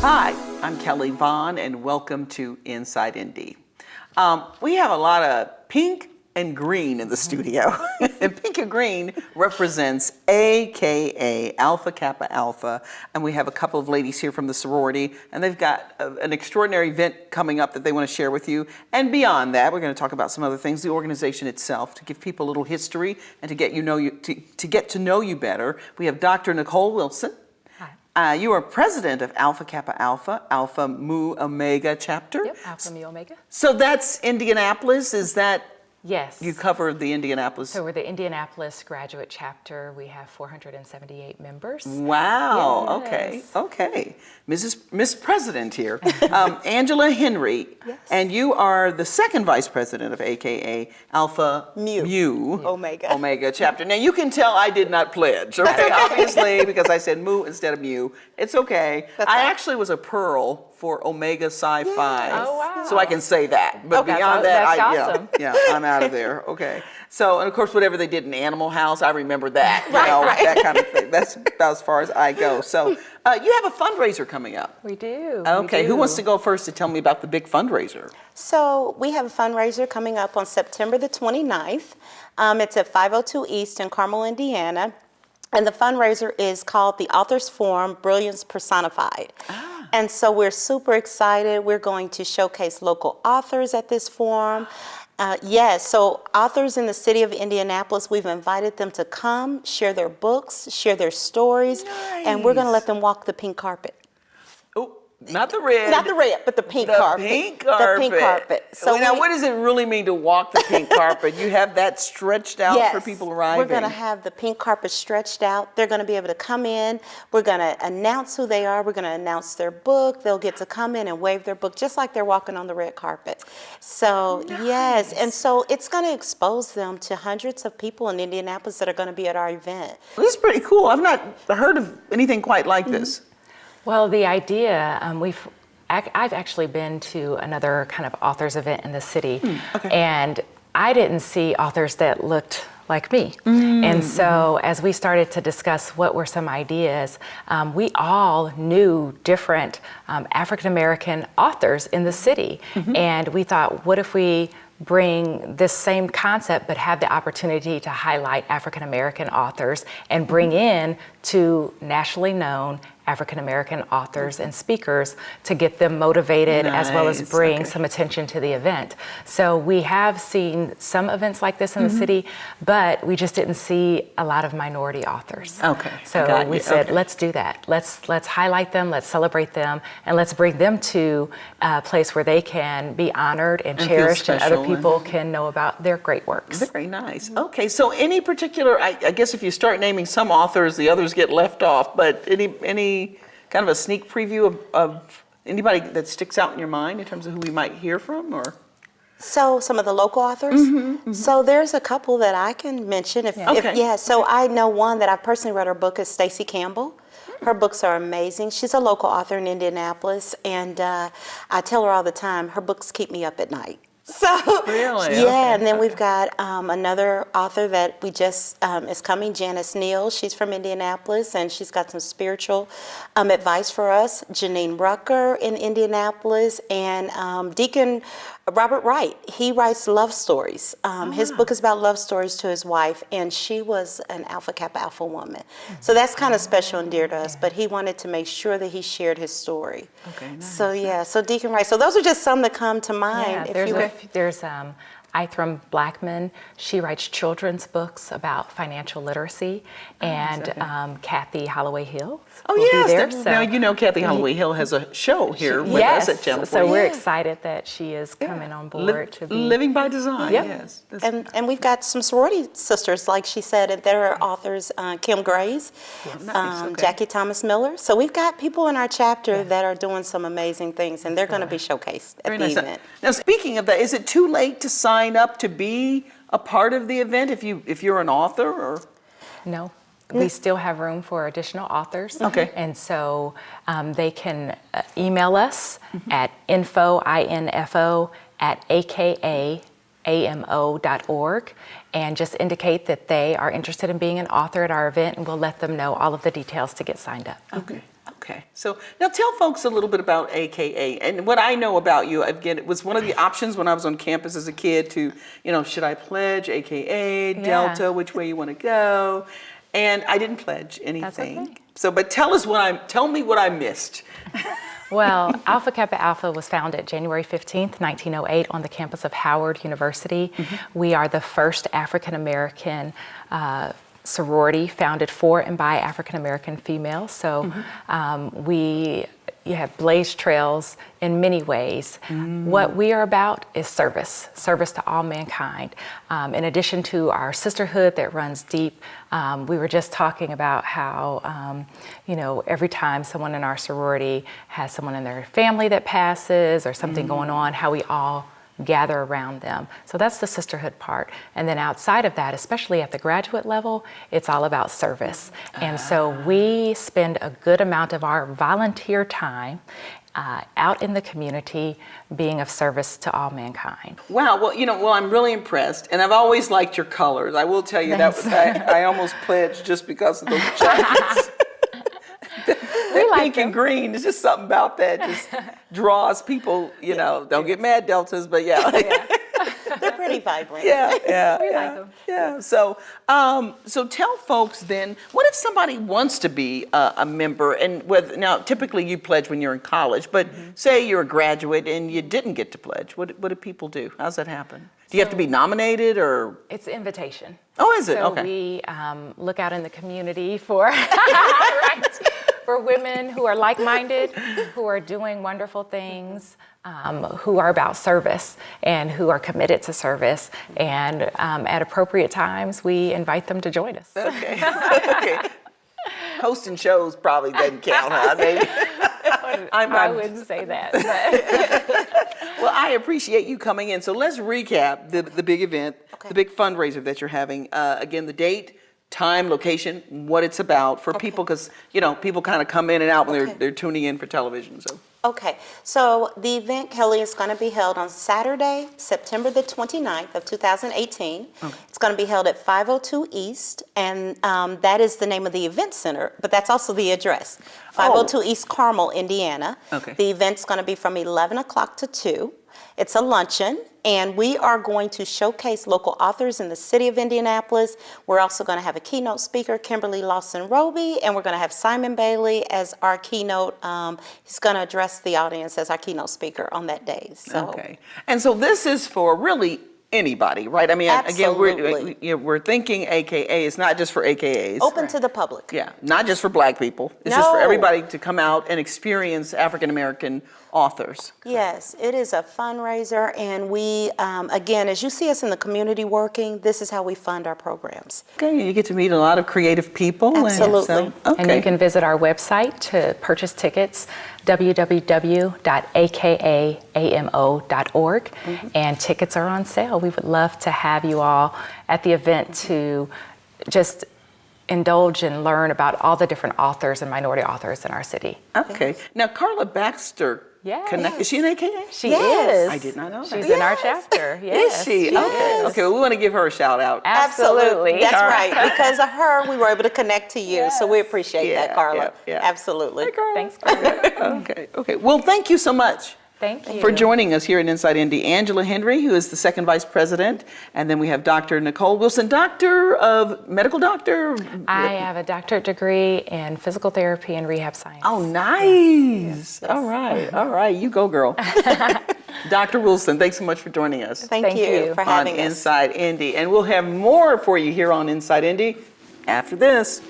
Hi, I'm Kelly Vaughn, and welcome to Inside Indy. We have a lot of pink and green in the studio. And pink and green represents AKA Alpha Kappa Alpha, and we have a couple of ladies here from the sorority, and they've got an extraordinary event coming up that they want to share with you. And beyond that, we're going to talk about some other things, the organization itself, to give people a little history and to get to know you better. We have Dr. Nichole Wilson. You are president of Alpha Kappa Alpha, Alpha Mu Omega chapter. Yep, Alpha Mu Omega. So that's Indianapolis, is that? Yes. You cover the Indianapolis. So we're the Indianapolis graduate chapter. We have 478 members. Wow, Yes. okay. Miss President here, Angela Henry. Yes. And you are the second vice president of AKA Alpha Mu Omega chapter. Now you can tell I did not pledge, okay? Obviously, because I said Mu instead of Mu. It's okay. I actually was a Pearl for Omega Psi Phi. Oh, wow. So I can say that. But Okay, beyond that, that's awesome. I'm out of there. Okay. So, and of course, whatever they did in Animal House, I remember that. That kind of thing. That's about as far as I go. So, you have a fundraiser coming up. We do. Okay. We Who do. wants to go first to tell me about the big fundraiser? So we have a fundraiser coming up on September the 29th. It's at 502 East in Carmel, Indiana. And the fundraiser is called the Authors Forum Brilliance Personified. And so we're super excited. We're going to showcase local authors at this forum. So authors in the city of Indianapolis, we've invited them to come, share their books, share their stories, and we're going to let them walk the pink carpet. Oh, not the red. Not the red, but the pink carpet. Pink carpet. The pink carpet. So now, what does it really mean to walk the pink carpet? You have that stretched out for people arriving. We're going to have the pink carpet stretched out. They're going to be able to come in. We're going to announce who they are. We're going to announce their book. They'll get to come in and wave their book just like they're walking on the red carpet. So, yes. And so it's going to expose them to hundreds of people in Indianapolis that are going to be at our event. This is pretty cool. I've not heard of anything quite like this. Well, the idea, I've actually been to another kind of authors event in the city, and I didn't see authors that looked like me. And so as we started to discuss what were some ideas, we all knew different African-American authors in the city. And we thought, what if we bring this same concept but have the opportunity to highlight African-American authors and bring in two nationally known African-American authors and speakers to get them motivated as well as bring some attention to the event. So we have seen some events like this in the city, but we just didn't see a lot of minority authors. So we said, let's do that. Let's highlight them, let's celebrate them, and let's bring them to a place where they can be honored and cherished and other people can know about their great works. Very nice. Okay, so any particular, I guess if you start naming some authors, the others get left off, but any kind of a sneak preview of anybody that sticks out in your mind in terms of who we might hear from, or? So some of the local authors. So there's a couple that I can mention. So I know one that I personally read her book is Stacey Campbell. Her books are amazing. She's a local author in Indianapolis, and I tell her all the time, her books keep me up at night. So really? And then we've got another author that we just is coming, Janice Neal. She's from Indianapolis, and she's got some spiritual advice for us. Janine Rucker in Indianapolis, and Deacon Robert Wright. He writes love stories. His book is about love stories to his wife, and she was an Alpha Kappa Alpha woman. So that's kind of special and dear to us, but he wanted to make sure that he shared his story. So Deacon Wright. So those are just some that come to mind. There's Ithram Blackman. She writes children's books about financial literacy, and Kathy Holloway Hill. Now you know Kathy Holloway Hill has a show here with us at Channel 4. So we're excited that she is coming on board to be Living by Design. Yes, and we've got some sorority sisters, like she said, and there are authors, Kim Grays, Jackie Thomas Miller. So we've got people in our chapter that are doing some amazing things, and they're going to be showcased at the event. Now, speaking of that, is it too late to sign up to be a part of the event if you're an author, or? No. We still have room for additional authors. And so they can email us at info@akaamo.org and just indicate that they are interested in being an author at our event, and we'll let them know all of the details to get signed up. Okay, so now tell folks a little bit about AKA. And what I know about you, again, it was one of the options when I was on campus as a kid to, should I pledge AKA, Delta, which way you want to go? And I didn't pledge anything. Okay. So, but tell me what I missed. Well, Alpha Kappa Alpha was founded January 15th, 1908 on the campus of Howard University. We are the first African American sorority founded for and by African American females. So you have blazed trails in many ways. What we are about is service to all mankind. In addition to our sisterhood that runs deep, we were just talking about how, every time someone in our sorority has someone in their family that passes or something going on, how we all gather around them. So that's the sisterhood part. And then outside of that, especially at the graduate level, it's all about service. And so we spend a good amount of our volunteer time out in the community being of service to all mankind. Wow, well, I'm really impressed. And I've always liked your colors. I will tell you Thanks. I almost pledged just because of those jackets. We like Pink them. and green, there's just something about that just draws people, don't get mad, Deltas, but yeah. They're pretty vibrant. Yeah. We like them. Yeah. So tell folks then, what if somebody wants to be a member, and now typically you pledge when you're in college, but say you're a graduate and you didn't get to pledge, what do people do? How's that happen? Do you have to be nominated or? It's invitation. Oh, is it? So Okay. we look out in the community for right, for women who are like-minded, who are doing wonderful things, who are about service and who are committed to service. And at appropriate times, we invite them to join us. Okay. Okay. Hosting shows probably doesn't count, huh? Maybe. I wouldn't say that. But. Well, I appreciate you coming in. So let's recap the big event, the big fundraiser that you're having. Again, the date, time, location, what it's about for people, because people kind of come in and out when they're tuning in for television. So. Okay, so the event, Kelly, is going to be held on Saturday, September the 29th of 2018. It's going to be held at 502 East, and that is the name of the event center, but that's also the address, 502 East Carmel, Indiana. Okay. The event's going to be from 11 o'clock to 2. It's a luncheon, and we are going to showcase local authors in the city of Indianapolis. We're also going to have a keynote speaker, Kimberly Lawson-Roby, and we're going to have Simon Bailey as our keynote. He's going to address the audience as our keynote speaker on that day. So. Okay. And so this is for really anybody, right? I mean, Absolutely. again, we're thinking AKA. It's not just for AKAs. Open to the public. Yeah, not just for black people. It's just for everybody to come out and experience African American authors. Yes, it is a fundraiser, and we, again, as you see us in the community working, this is how we fund our programs. Okay, you get to meet a lot of creative people. Absolutely. And you can visit our website to purchase tickets, www.akaamo.org, and tickets are on sale. We would love to have you all at the event to just indulge and learn about all the different authors and minority authors in our city. Okay. Now, Carla Baxter. Yes. Is she an AKA? She Yes. is. I did not know that. She's in our chapter. Yes. Is she? Okay. Okay. Well, we want to give her a shout out. Absolutely. That's right. Because of her, we were able to connect to you. So we appreciate that, Carla. Yeah. Absolutely. Thanks, Carla. Okay. Well, thank you so much. Thank you. For joining us here in Inside Indy. Angela Henry, who is the second vice president, and then we have Dr. Nichole Wilson, medical doctor. I have a doctorate degree in physical therapy and rehab science. Oh, nice. Yes. All right. You go, girl. Dr. Wilson, thanks so much for joining us. Thank you for having on us. Inside Indy. And we'll have more for you here on Inside Indy after this.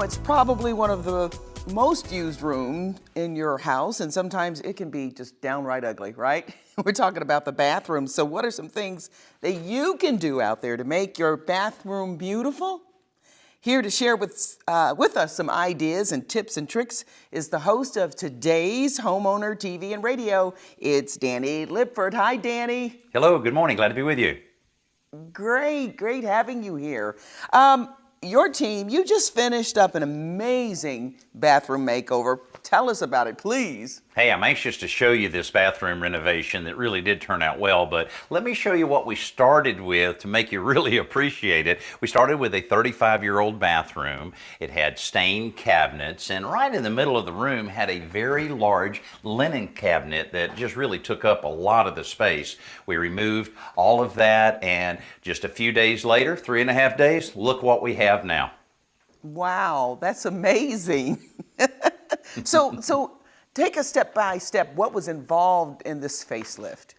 It's probably one of the most used rooms in your house, and sometimes it can be just downright ugly, right? We're talking about the bathroom. So what are some things that you can do out there to make your bathroom beautiful? Here to share with us some ideas and tips and tricks is the host of today's Homeowner TV and Radio. It's Danny Lipford. Hi, Danny. Hello, good morning. Glad to be with you. Great having you here. Your team, you just finished up an amazing bathroom makeover. Tell us about it, please. Hey, I'm anxious to show you this bathroom renovation that really did turn out well, but let me show you what we started with to make you really appreciate it. We started with a 35-year-old bathroom. It had stained cabinets, and right in the middle of the room had a very large linen cabinet that just really took up a lot of the space. We removed all of that, and just a few days later, 3.5 days, look what we have now. Wow, that's amazing. So take us step by step. What was involved in this facelift?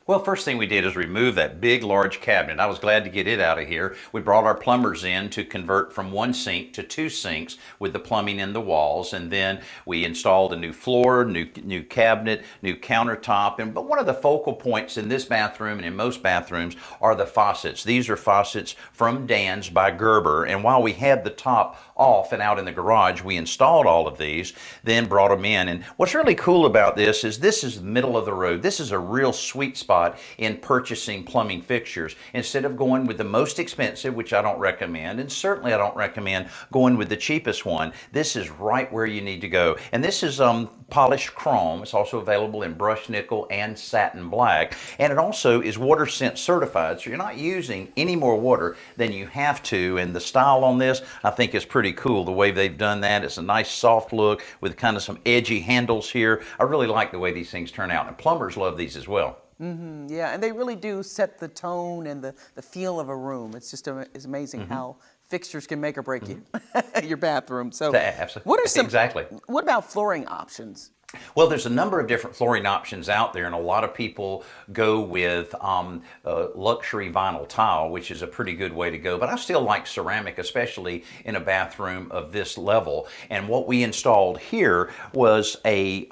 Well, first thing we did is remove that big, large cabinet. I was glad to get it out of here. We brought our plumbers in to convert from 1 sink to 2 sinks with the plumbing in the walls, and then we installed a new floor, new cabinet, new countertop. But one of the focal points in this bathroom and in most bathrooms are the faucets. These are faucets from Dan's by Gerber, and while we had the top off and out in the garage, we installed all of these, then brought them in. And what's really cool about this is the middle of the road. This is a real sweet spot in purchasing plumbing fixtures. Instead of going with the most expensive, which I don't recommend, and certainly I don't recommend going with the cheapest one, this is right where you need to go. And this is polished chrome. It's also available in brushed nickel and satin black, and it also is water scent certified, so you're not using any more water than you have to. And the style on this, I think, is pretty cool, the way they've done that. It's a nice soft look with kind of some edgy handles here. I really like the way these things turn out, and plumbers love these as well. Yeah, and they really do set the tone and the feel of a room. It's just it's amazing how fixtures can make or break you, your bathroom. So, Absolutely. what are some? Exactly. What about flooring options? Well, there's a number of different flooring options out there, and a lot of people go with luxury vinyl tile, which is a pretty good way to go. But I still like ceramic, especially in a bathroom of this level. And what we installed here was a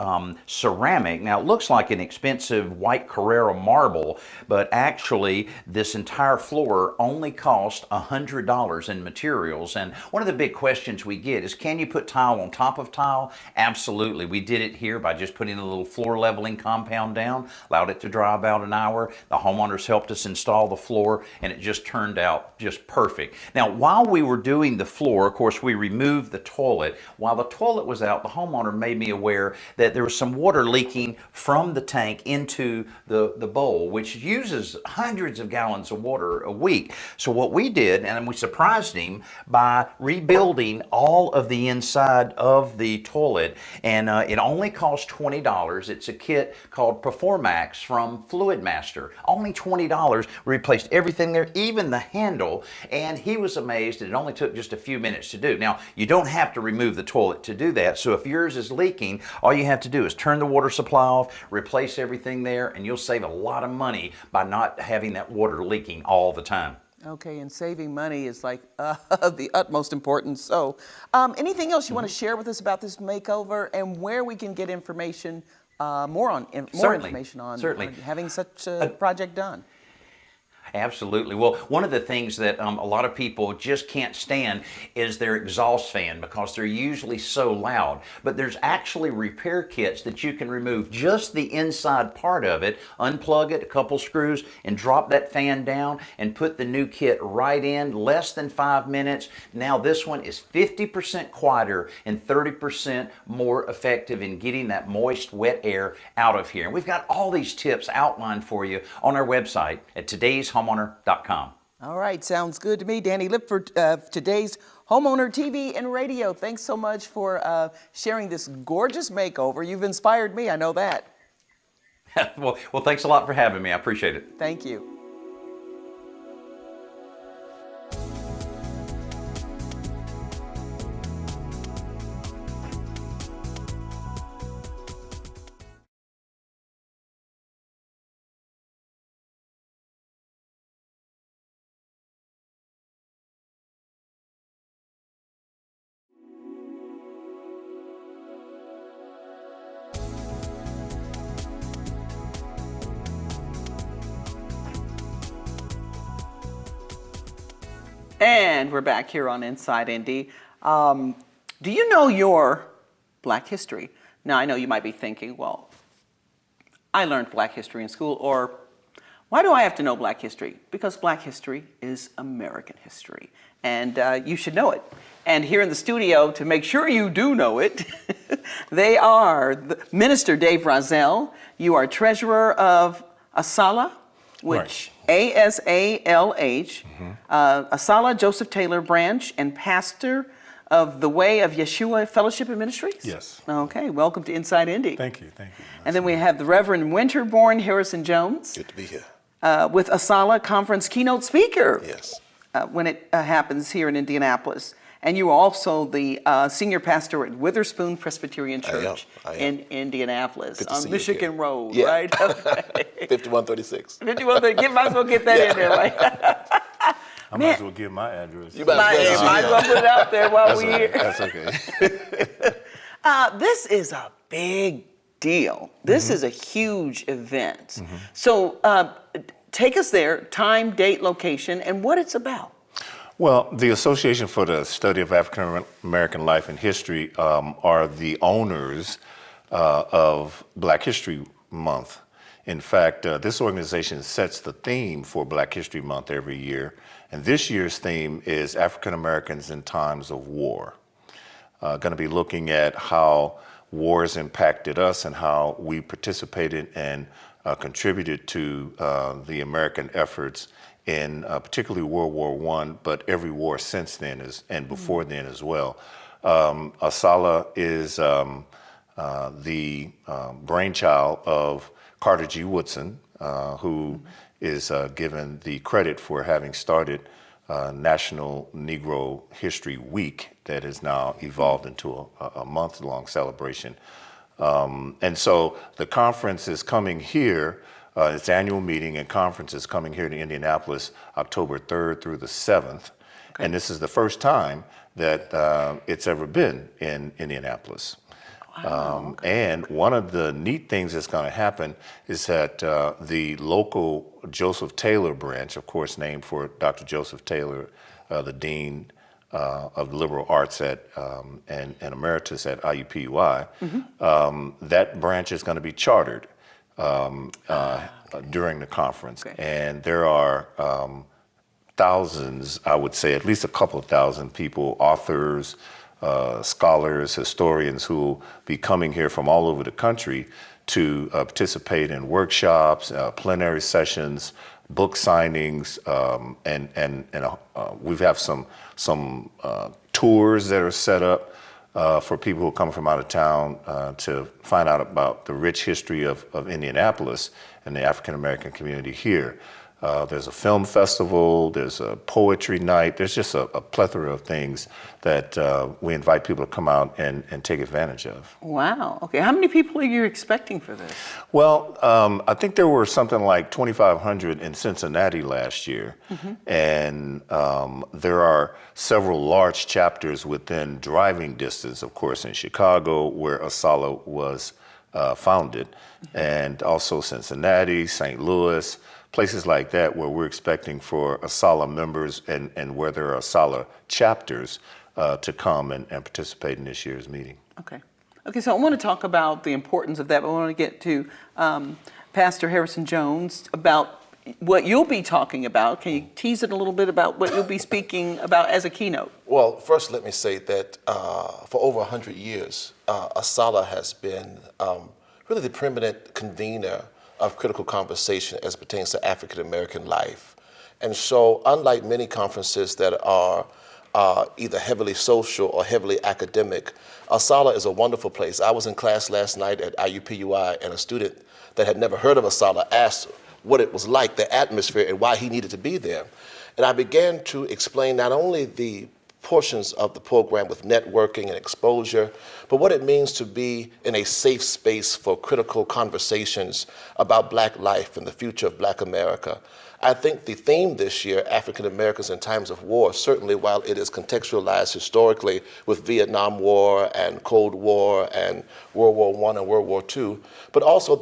ceramic. Now, it looks like an expensive white Carrara marble, but actually this entire floor only cost $100 in materials. And one of the big questions we get is, can you put tile on top of tile? Absolutely. We did it here by just putting a little floor leveling compound down, allowed it to dry about an hour. The homeowners helped us install the floor, and it just turned out just perfect. Now, while we were doing the floor, of course, we removed the toilet. While the toilet was out, the homeowner made me aware that there was some water leaking from the tank into the bowl, which uses hundreds of gallons of water a week. So what we did, and we surprised him by rebuilding all of the inside of the toilet, and it only cost $20. It's a kit called Performax from Fluid Master. Only $20. We replaced everything there, even the handle, and he was amazed that it only took just a few minutes to do. Now, you don't have to remove the toilet to do that, so if yours is leaking, all you have to do is turn the water supply off, replace everything there, and you'll save a lot of money by not having that water leaking all the time. Okay, and saving money is like of the utmost importance. So, anything else you want to share with us about this makeover and where we can get information, more information on having such a project done? Absolutely. Well, one of the things that a lot of people just can't stand is their exhaust fan, because they're usually so loud. But there's actually repair kits that you can remove just the inside part of it, unplug it, a couple screws, and drop that fan down and put the new kit right in, less than 5 minutes. Now this one is 50% quieter and 30% more effective in getting that moist, wet air out of here. And we've got all these tips outlined for you on our website at today'shomeowner.com. All right, sounds good to me. Danny Lipford of today's Homeowner TV and Radio. Thanks so much for sharing this gorgeous makeover. You've inspired me, I know that. Well, thanks a lot for having me. I appreciate it. Thank you. And we're back here on Inside Indy. Do you know your Black history? Now, I know you might be thinking, well, I learned Black history in school, or why do I have to know Black history? Because Black history is American history, and you should know it. And here in the studio, to make sure you do know it, they are Minister Dave Rozzell. You are treasurer of ASALH, which ASALH, ASALH Joseph Taylor Branch, and pastor of the Way of Yeshua Fellowship and Ministries? Yes. Okay, welcome to Inside Indy. Thank you, thank you. And then we have the Rev.Winterbourne Harrison Jones. Good to be here. With ASALH Conference keynote speaker. Yes. When it happens here in Indianapolis. And you are also the senior pastor at Witherspoon Presbyterian Church I am. in Indianapolis Good to see on you Michigan again. Road, Yeah. right? Okay. 5136. 5130. Might as well get that in there, right? I might as well give my address. You might as well. Might as well put it out there while we're here. That's okay. This is a big deal. This is a huge event. So take us there, time, date, location, and what it's about. Well, the Association for the Study of African American Life and History are the owners of Black History Month. In fact, this organization sets the theme for Black History Month every year, and this year's theme is African Americans in Times of War. Going to be looking at how wars impacted us and how we participated and contributed to the American efforts in particularly World War I, but every war since then and before then as well. ASALH is the brainchild of Carter G. Woodson, who is given the credit for having started National Negro History Week that has now evolved into a month-long celebration. And so the conference is coming here. Its annual meeting and conference is coming here to Indianapolis October 3rd through the 7th. Okay. And this is the first time that it's ever been in Indianapolis. Wow, and one of the neat things that's going to happen is that the local Joseph Taylor branch, of course named for Dr. Joseph Taylor, the Dean of Liberal Arts at and Emeritus at IUPUI, that branch is going to be chartered during the conference. Okay. And there are thousands, I would say at least a couple of thousand people, authors, scholars, historians who will be coming here from all over the country to participate in workshops, plenary sessions, book signings, and we have some tours that are set up for people who come from out of town to find out about the rich history of Indianapolis and the African American community here. There's a film festival, there's a poetry night, there's just a plethora of things that we invite people to come out and take advantage of. Wow, okay. How many people are you expecting for this? Well, I think there were something like 2,500 in Cincinnati last year, and there are several large chapters within driving distance, of course, in Chicago, where ASALH was founded, and also Cincinnati, St. Louis, places like that where we're expecting for ASALH members and where there are ASALH chapters to come and participate in this year's meeting. Okay. Okay, so I want to talk about the importance of that, but I want to get to Pastor Harrison Jones about what you'll be talking about. Can you tease it a little bit about what you'll be speaking about as a keynote? Well, first let me say that for over 100 years, ASALH has been really the preeminent convener of critical conversation as pertains to African American life. And so unlike many conferences that are either heavily social or heavily academic, ASALH is a wonderful place. I was in class last night at IUPUI, and a student that had never heard of ASALH asked what it was like, the atmosphere, and why he needed to be there. And I began to explain not only the portions of the program with networking and exposure, but what it means to be in a safe space for critical conversations about Black life and the future of Black America. I think the theme this year, African Americans in Times of War, certainly while it is contextualized historically with Vietnam War and Cold War and World War I and World War II, but also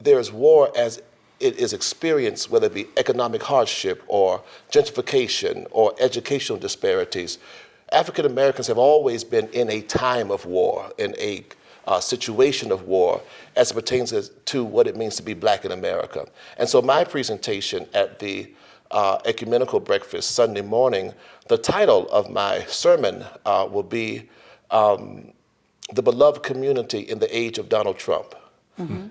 there's war as it is experienced, whether it be economic hardship or gentrification or educational disparities, African Americans have always been in a time of war, in a situation of war, as it pertains to what it means to be black in America. And so my presentation at the ecumenical breakfast Sunday morning, the title of my sermon will be The Beloved Community in the Age of Donald Trump.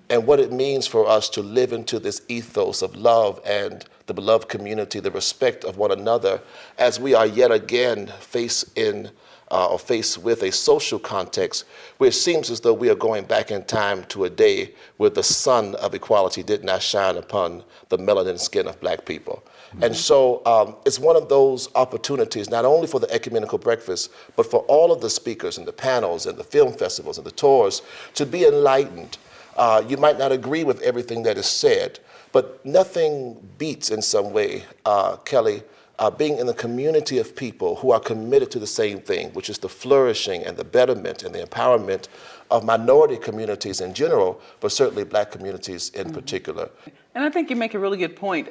And what it means for us to live into this ethos of love and the beloved community, the respect of one another, as we are yet again faced with a social context where it seems as though we are going back in time to a day where the sun of equality did not shine upon the melanin skin of black people. And so it's one of those opportunities, not only for the ecumenical breakfast, but for all of the speakers and the panels and the film festivals and the tours to be enlightened. You might not agree with everything that is said, but nothing beats in some way, Kelly, being in the community of people who are committed to the same thing, which is the flourishing and the betterment and the empowerment of minority communities in general, but certainly black communities in particular. And I think you make a really good point.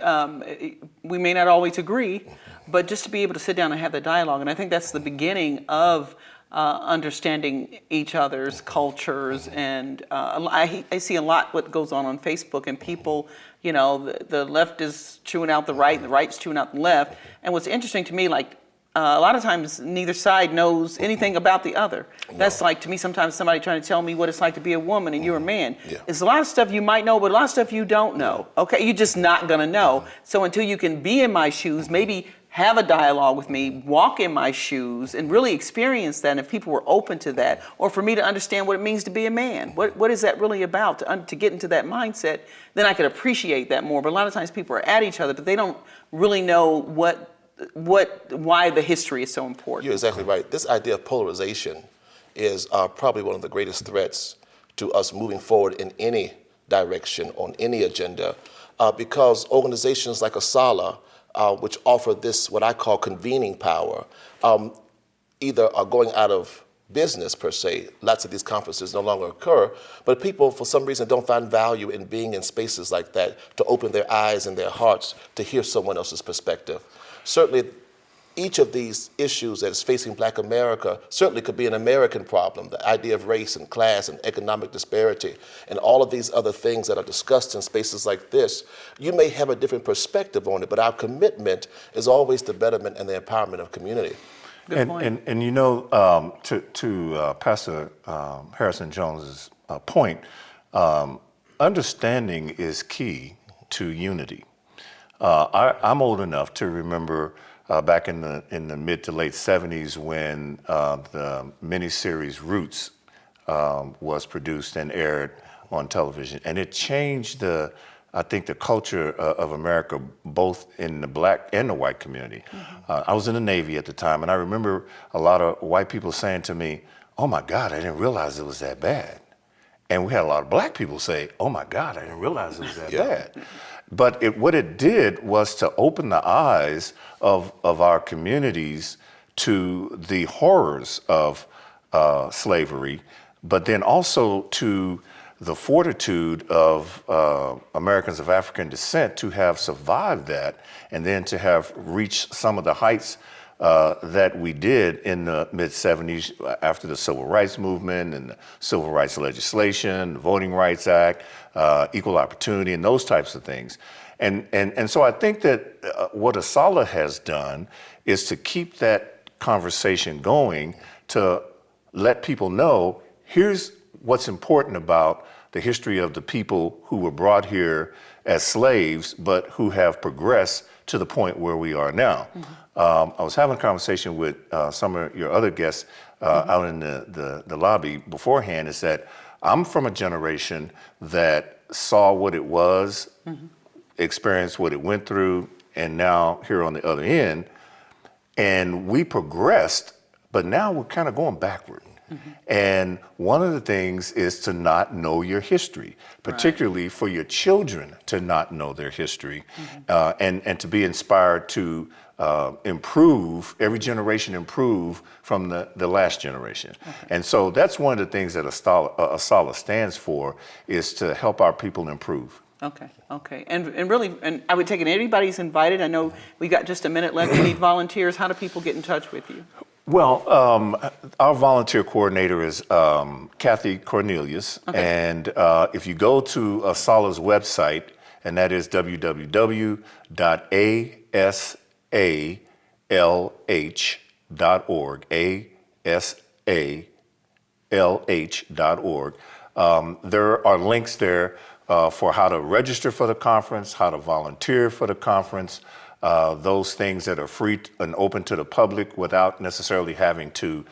We may not always agree, but just to be able to sit down and have the dialogue, and I think that's the beginning of understanding each other's cultures. And I see a lot what goes on Facebook, and people, you know, the left is chewing out the right, and the right's chewing out the left. And what's interesting to me, like, a lot of times neither side knows anything about the other. That's like, to me, sometimes somebody trying to tell me what it's like to be a woman and you're a man. It's a lot of stuff you might know, but a lot of stuff you don't know. Okay, you're just not gonna know. So until you can be in my shoes, maybe have a dialogue with me, walk in my shoes, and really experience that. And if people were open to that, or for me to understand what it means to be a man, what is that really about, to get into that mindset, then I could appreciate that more. But a lot of times people are at each other, but they don't really know why the history is so important. You're exactly right. This idea of polarization is probably one of the greatest threats to us moving forward in any direction, on any agenda, because organizations like ASALH, which offer this, what I call convening power, either are going out of business per se. Lots of these conferences no longer occur, but people for some reason don't find value in being in spaces like that to open their eyes and their hearts to hear someone else's perspective. Certainly, each of these issues that is facing black America certainly could be an American problem. The idea of race and class and economic disparity and all of these other things that are discussed in spaces like this, you may have a different perspective on it, but our commitment is always the betterment and the empowerment of community. Good point. And you know, to Pastor Harrison Jones's point, understanding is key to unity. I'm old enough to remember back in the mid to late 70s when the miniseries Roots was produced and aired on television, and it changed I think the culture of America, both in the black and the white community. I was in the Navy at the time, and I remember a lot of white people saying to me, "Oh my God, I didn't realize it was that bad." And we had a lot of black people say, "Oh my God, I didn't realize it was that bad." But what it did was to open the eyes of our communities to the horrors of slavery, but then also to the fortitude of Americans of African descent to have survived that, and then to have reached some of the heights that we did in the mid-'70s after the Civil Rights Movement and the Civil Rights legislation, the Voting Rights Act, equal opportunity, and those types of things. And so I think that what ASALH has done is to keep that conversation going, to let people know, here's what's important about the history of the people who were brought here as slaves, but who have progressed to the point where we are now. I was having a conversation with some of your other guests out in the lobby beforehand, is that I'm from a generation that saw what it was, experienced what it went through, and now here on the other end, and we progressed, but now we're kind of going backward. And one of the things is to not know your history, particularly for your children to not know their history, and to be inspired to improve, every generation improve from the last generation. And so that's one of the things that ASALH stands for, is to help our people improve. Okay, okay. And really, and I would take it, everybody's invited. I know we got just a minute left. We need volunteers. How do people get in touch with you? Well, our volunteer coordinator is Kathy Cornelius, and if you go to ASALH's website, and that is www.asalh.org, asalh.org. There are links there for how to register for the conference, how to volunteer for the conference, those things that are free and open to the public without necessarily having to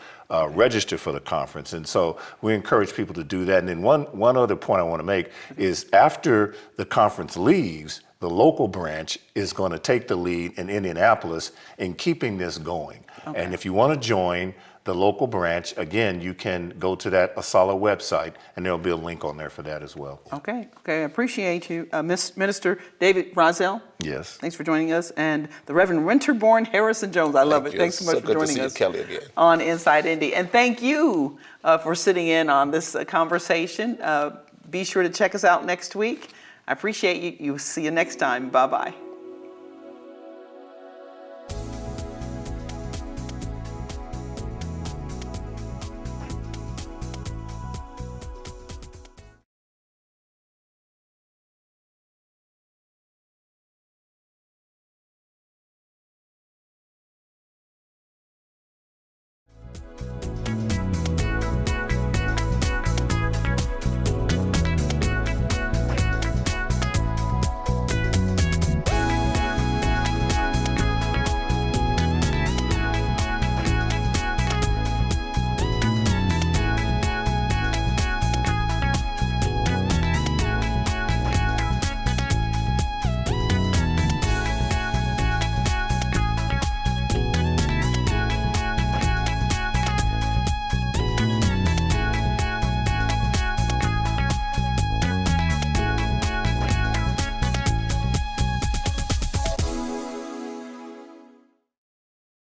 register for the conference. And so we encourage people to do that. And then one other point I want to make is after the conference leaves, the local branch is going to take the lead in Indianapolis in keeping this going. Okay. And if you want to join the local branch, again, you can go to that ASALH website, and there'll be a link on there for that as well. Okay, okay, I appreciate you. Minister David Rozzell. Yes. Thanks for joining us. And the Rev.Winterbourne Harrison Jones, I love it. you. Thanks so much So for good to joining see you, us Kelly, again. on Inside Indy. And thank you for sitting in on this conversation. Be sure to check us out next week. I appreciate you. See you next time. Bye-bye.